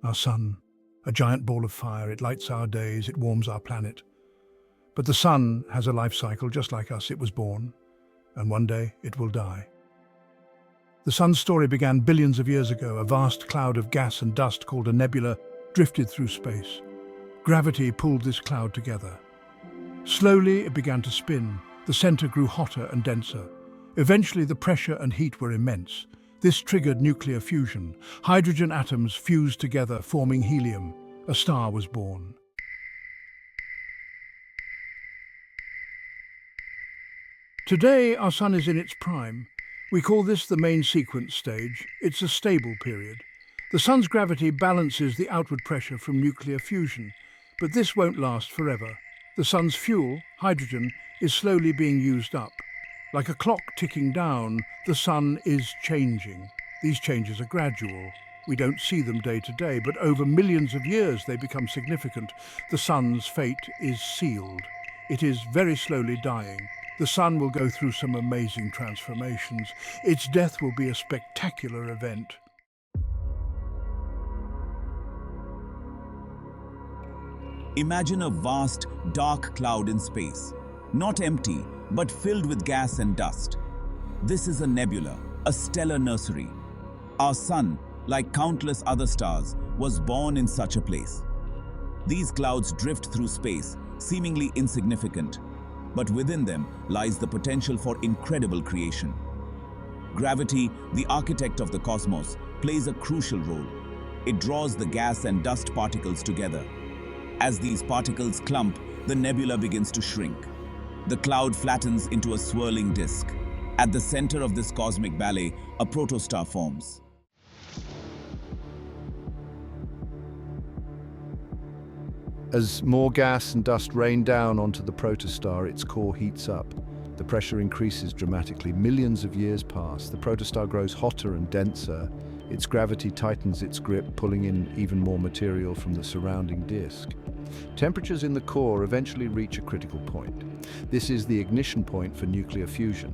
Our sun, a giant ball of fire, it lights our days, it warms our planet. But the sun has a life cycle just like us. It was born, and one day it will die. The sun's story began billions of years ago. A vast cloud of gas and dust called a nebula drifted through space. Gravity pulled this cloud together. Slowly it began to spin. The center grew hotter and denser. Eventually the pressure and heat were immense. This triggered nuclear fusion. Hydrogen atoms fused together, forming helium. A star was born. Today, our sun is in its prime. We call this the main sequence stage. It's a stable period. The sun's gravity balances the outward pressure from nuclear fusion, but this won't last forever. The sun's fuel, hydrogen, is slowly being used up. Like a clock ticking down, the sun is changing. These changes are gradual. We don't see them day to day, but over millions of years they become significant. The sun's fate is sealed. It is very slowly dying. The sun will go through some amazing transformations. Its death will be a spectacular event. Imagine a vast, dark cloud in space. Not empty, but filled with gas and dust. This is a nebula, a stellar nursery. Our sun, like countless other stars, was born in such a place. These clouds drift through space, seemingly insignificant, but within them lies the potential for incredible creation. Gravity, the architect of the cosmos, plays a crucial role. It draws the gas and dust particles together. As these particles clump, the nebula begins to shrink. The cloud flattens into a swirling disk. At the center of this cosmic ballet, a protostar forms. As more gas and dust rain down onto the protostar, its core heats up. The pressure increases dramatically. Millions of years pass. The protostar grows hotter and denser. Its gravity tightens its grip, pulling in even more material from the surrounding disk. Temperatures in the core eventually reach a critical point. This is the ignition point for nuclear fusion.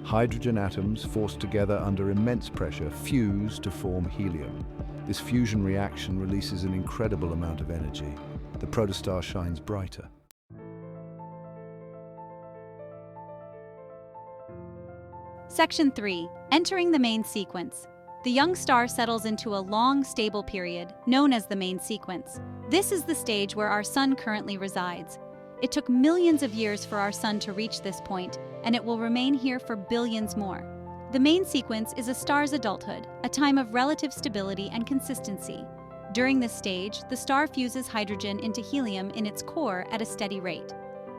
Hydrogen atoms, forced together under immense pressure, fuse to form helium. This fusion reaction releases an incredible amount of energy. The protostar shines brighter. Section 3. Entering the main sequence. The young star settles into a long, stable period, known as the main sequence. This is the stage where our sun currently resides. It took millions of years for our sun to reach this point, and it will remain here for billions more. The main sequence is a star's adulthood, a time of relative stability and consistency. During this stage, the star fuses hydrogen into helium in its core at a steady rate.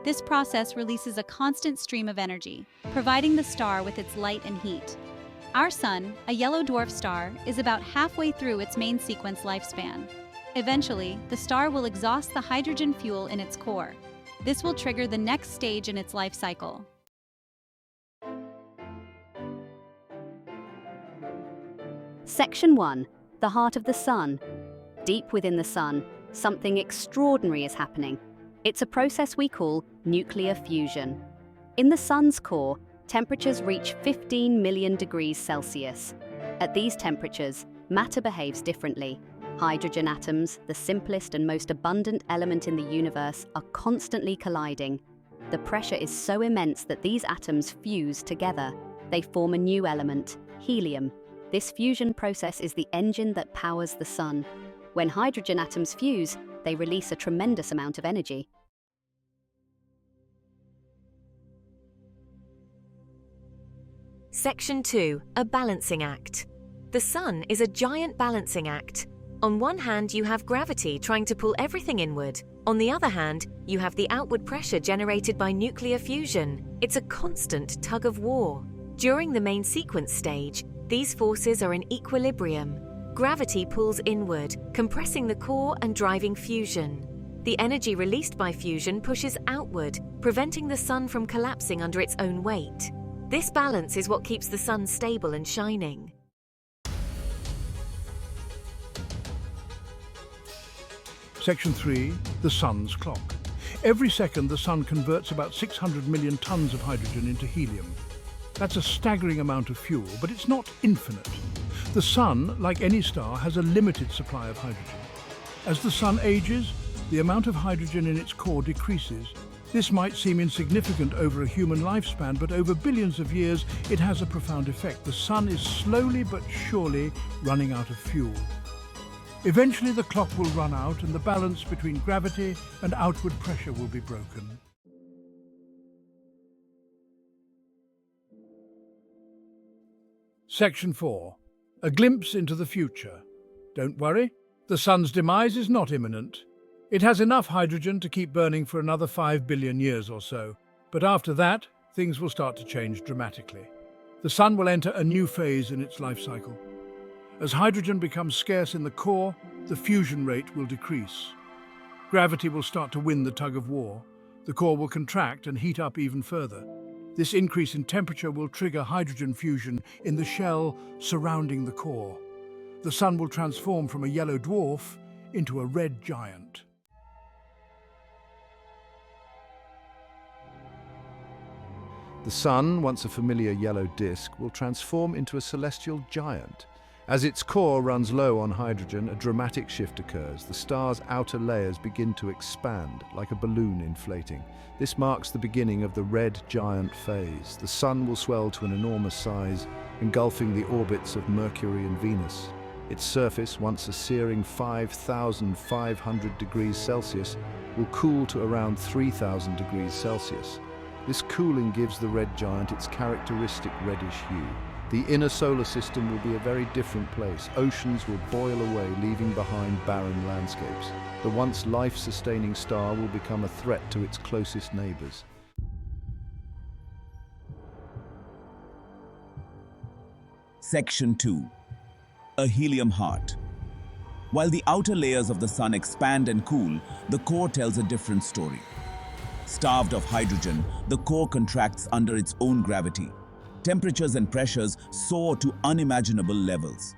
This process releases a constant stream of energy, providing the star with its light and heat. Our sun, a yellow dwarf star, is about halfway through its main sequence lifespan. Eventually, the star will exhaust the hydrogen fuel in its core. This will trigger the next stage in its life cycle. Section 1. The heart of the sun. Deep within the sun, something extraordinary is happening. It's a process we call nuclear fusion. In the sun's core, temperatures reach 15 million degrees Celsius. At these temperatures, matter behaves differently. Hydrogen atoms, the simplest and most abundant element in the universe, are constantly colliding. The pressure is so immense that these atoms fuse together. They form a new element, helium. This fusion process is the engine that powers the sun. When hydrogen atoms fuse, they release a tremendous amount of energy. Section 2. A balancing act. The sun is a giant balancing act. On one hand, you have gravity trying to pull everything inward. On the other hand, you have the outward pressure generated by nuclear fusion. It's a constant tug of war. During the main sequence stage, these forces are in equilibrium. Gravity pulls inward, compressing the core and driving fusion. The energy released by fusion pushes outward, preventing the sun from collapsing under its own weight. This balance is what keeps the sun stable and shining. Section 3. The sun's clock. Every second, the sun converts about 600 million tons of hydrogen into helium. That's a staggering amount of fuel, but it's not infinite. The sun, like any star, has a limited supply of hydrogen. As the Sun ages, the amount of hydrogen in its core decreases. This might seem insignificant over a human lifespan, but over billions of years, it has a profound effect. The Sun is slowly but surely running out of fuel. Eventually, the clock will run out and the balance between gravity and outward pressure will be broken. Section 4. A glimpse into the future. Don't worry, the Sun's demise is not imminent. It has enough hydrogen to keep burning for another 5 billion years or so, but after that, things will start to change dramatically. The Sun will enter a new phase in its life cycle. As hydrogen becomes scarce in the core, the fusion rate will decrease. Gravity will start to win the tug of war. The core will contract and heat up even further. This increase in temperature will trigger hydrogen fusion in the shell surrounding the core. The Sun will transform from a yellow dwarf into a red giant. The Sun, once a familiar yellow disk, will transform into a celestial giant. As its core runs low on hydrogen, a dramatic shift occurs. The star's outer layers begin to expand, like a balloon inflating. This marks the beginning of the red giant phase. The Sun will swell to an enormous size, engulfing the orbits of Mercury and Venus. Its surface, once a searing 5,500 degrees Celsius, will cool to around 3,000 degrees Celsius. This cooling gives the red giant its characteristic reddish hue. The inner solar system will be a very different place. Oceans will boil away, leaving behind barren landscapes. The once life-sustaining star will become a threat to its closest neighbors. Section 2. A Helium Heart. While the outer layers of the Sun expand and cool, the core tells a different story. Starved of hydrogen, the core contracts under its own gravity. Temperatures and pressures soar to unimaginable levels.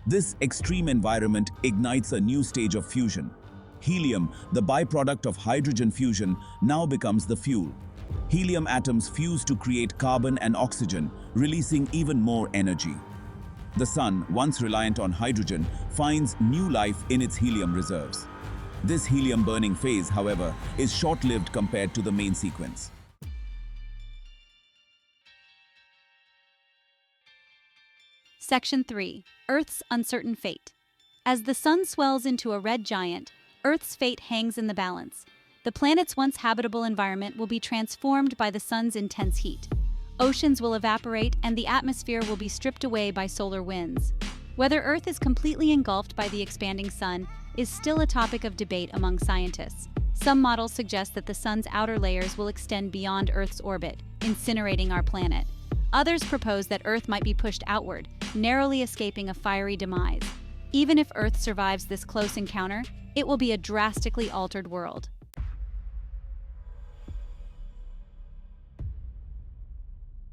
This extreme environment ignites a new stage of fusion. Helium, the byproduct of hydrogen fusion, now becomes the fuel. Helium atoms fuse to create carbon and oxygen, releasing even more energy. The Sun, once reliant on hydrogen, finds new life in its helium reserves. This helium burning phase, however, is short-lived compared to the main sequence. Section 3. Earth's uncertain fate. As the Sun swells into a red giant, Earth's fate hangs in the balance. The planet's once habitable environment will be transformed by the Sun's intense heat. Oceans will evaporate and the atmosphere will be stripped away by solar winds. Whether Earth is completely engulfed by the expanding Sun is still a topic of debate among scientists. Some models suggest that the Sun's outer layers will extend beyond Earth's orbit, incinerating our planet. Others propose that Earth might be pushed outward, narrowly escaping a fiery demise. Even if Earth survives this close encounter, it will be a drastically altered world.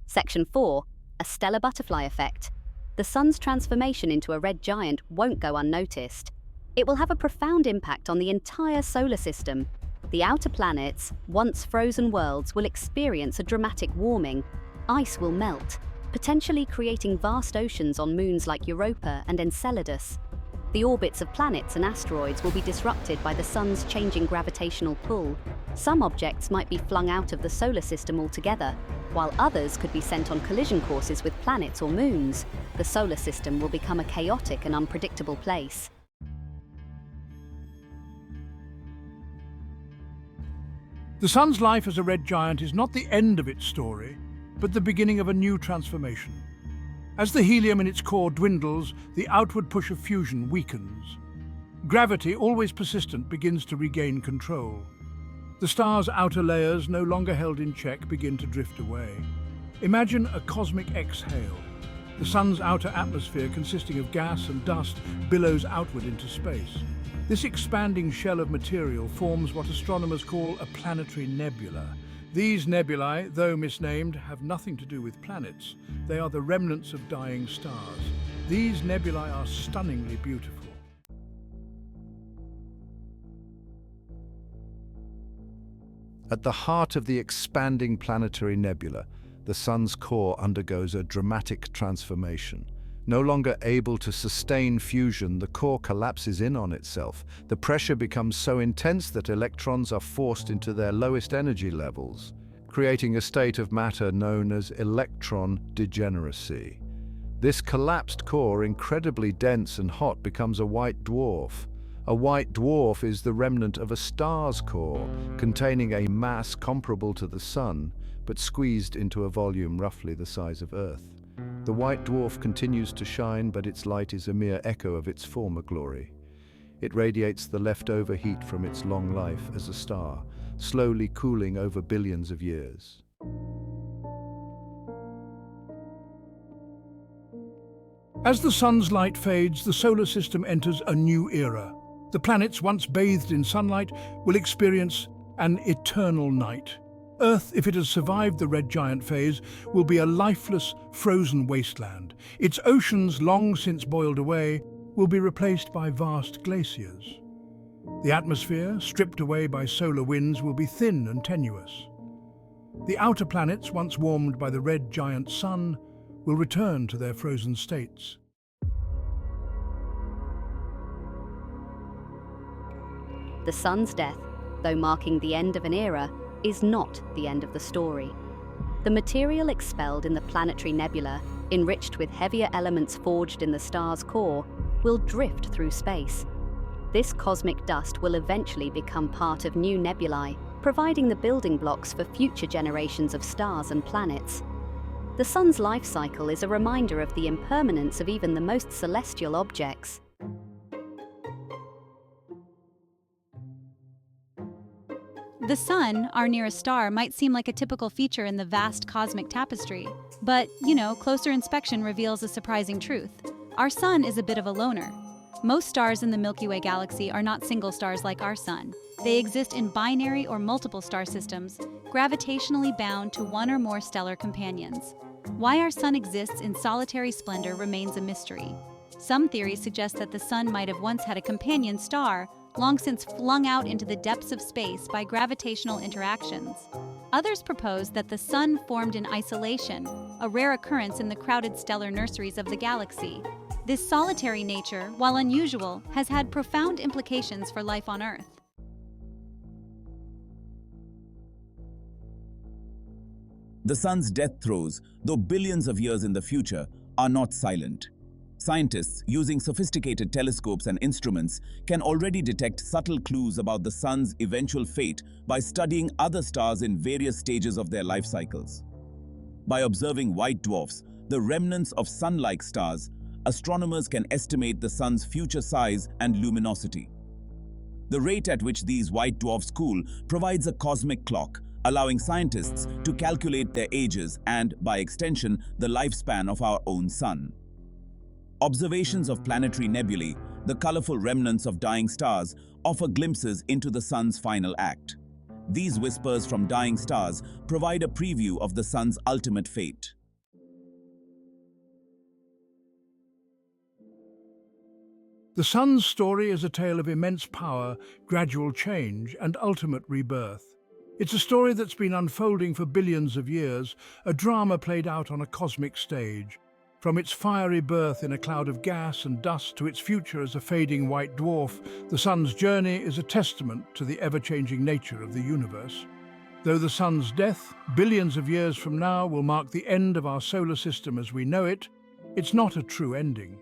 Section 4. A stellar butterfly effect. The Sun's transformation into a red giant won't go unnoticed. It will have a profound impact on the entire solar system. The outer planets, once frozen worlds, will experience a dramatic warming. Ice will melt, potentially creating vast oceans on moons like Europa and Enceladus. The orbits of planets and asteroids will be disrupted by the Sun's changing gravitational pull. Some objects might be flung out of the solar system altogether, while others could be sent on collision courses with planets or moons. The solar system will become a chaotic and unpredictable place. The Sun's life as a red giant is not the end of its story, but the beginning of a new transformation. As the helium in its core dwindles, the outward push of fusion weakens. Gravity, always persistent, begins to regain control. The star's outer layers, no longer held in check, begin to drift away. Imagine a cosmic exhale. The Sun's outer atmosphere, consisting of gas and dust, billows outward into space. This expanding shell of material forms what astronomers call a planetary nebula. These nebulae, though misnamed, have nothing to do with planets. They are the remnants of dying stars. These nebulae are stunningly beautiful. At the heart of the expanding planetary nebula, the Sun's core undergoes a dramatic transformation. No longer able to sustain fusion, the core collapses in on itself. The pressure becomes so intense that electrons are forced into their lowest energy levels, creating a state of matter known as electron degeneracy. This collapsed core, incredibly dense and hot, becomes a white dwarf. A white dwarf is the remnant of a star's core, containing a mass comparable to the Sun, but squeezed into a volume roughly the size of Earth. The white dwarf continues to shine, but its light is a mere echo of its former glory. It radiates the leftover heat from its long life as a star, slowly cooling over billions of years. As the sun's light fades, the solar system enters a new era. The planets once bathed in sunlight will experience an eternal night. Earth, if it has survived the red giant phase, will be a lifeless, frozen wasteland. Its oceans, long since boiled away, will be replaced by vast glaciers. The atmosphere, stripped away by solar winds, will be thin and tenuous. The outer planets, once warmed by the red giant sun, will return to their frozen states. The sun's death, though marking the end of an era, is not the end of the story. The material expelled in the planetary nebula, enriched with heavier elements forged in the star's core, will drift through space. This cosmic dust will eventually become part of new nebulae, providing the building blocks for future generations of stars and planets. The sun's life cycle is a reminder of the impermanence of even the most celestial objects. The sun, our nearest star, might seem like a typical feature in the vast cosmic tapestry. But, closer inspection reveals a surprising truth. Our sun is a bit of a loner. Most stars in the Milky Way galaxy are not single stars like our sun. They exist in binary or multiple star systems, gravitationally bound to one or more stellar companions. Why our sun exists in solitary splendor remains a mystery. Some theories suggest that the sun might have once had a companion star, long since flung out into the depths of space by gravitational interactions. Others propose that the sun formed in isolation, a rare occurrence in the crowded stellar nurseries of the galaxy. This solitary nature, while unusual, has had profound implications for life on Earth. The sun's death throes, though billions of years in the future, are not silent. Scientists, using sophisticated telescopes and instruments, can already detect subtle clues about the sun's eventual fate by studying other stars in various stages of their life cycles. By observing white dwarfs, the remnants of sun-like stars, astronomers can estimate the sun's future size and luminosity. The rate at which these white dwarfs cool provides a cosmic clock, allowing scientists to calculate their ages and, by extension, the lifespan of our own sun. Observations of planetary nebulae, the colorful remnants of dying stars, offer glimpses into the sun's final act. These whispers from dying stars provide a preview of the sun's ultimate fate. The sun's story is a tale of immense power, gradual change, and ultimate rebirth. It's a story that's been unfolding for billions of years, a drama played out on a cosmic stage. From its fiery birth in a cloud of gas and dust to its future as a fading white dwarf, the sun's journey is a testament to the ever-changing nature of the universe. Though the sun's death, billions of years from now, will mark the end of our solar system as we know it, it's not a true ending.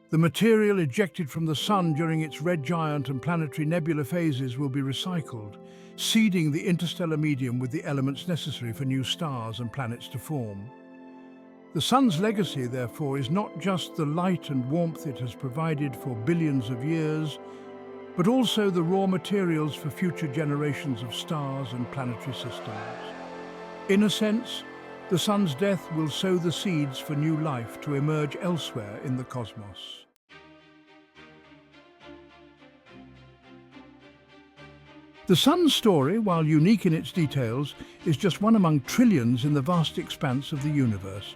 The material ejected from the sun during its red giant and planetary nebula phases will be recycled, seeding the interstellar medium with the elements necessary for new stars and planets to form. The sun's legacy, therefore, is not just the light and warmth it has provided for billions of years, but also the raw materials for future generations of stars and planetary systems. In a sense, the sun's death will sow the seeds for new life to emerge elsewhere in the cosmos. The sun's story, while unique in its details, is just one among trillions in the vast expanse of the universe.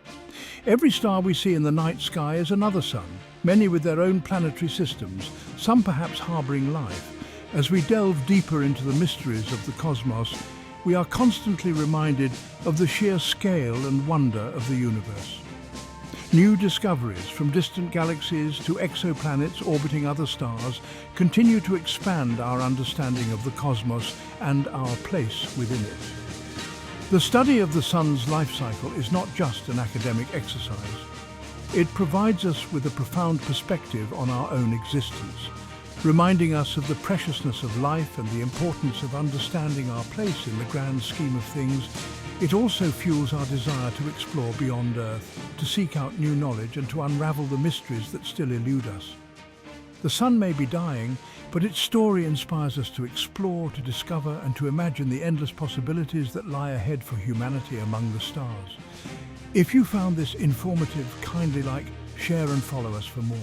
Every star we see in the night sky is another sun, many with their own planetary systems, some perhaps harboring life. As we delve deeper into the mysteries of the cosmos, we are constantly reminded of the sheer scale and wonder of the universe. New discoveries, from distant galaxies to exoplanets orbiting other stars, continue to expand our understanding of the cosmos and our place within it. The study of the Sun's life cycle is not just an academic exercise. It provides us with a profound perspective on our own existence, reminding us of the preciousness of life and the importance of understanding our place in the grand scheme of things. It also fuels our desire to explore beyond Earth, to seek out new knowledge and to unravel the mysteries that still elude us. The Sun may be dying, but its story inspires us to explore, to discover, and to imagine the endless possibilities that lie ahead for humanity among the stars. If you found this informative, kindly share and follow us for more.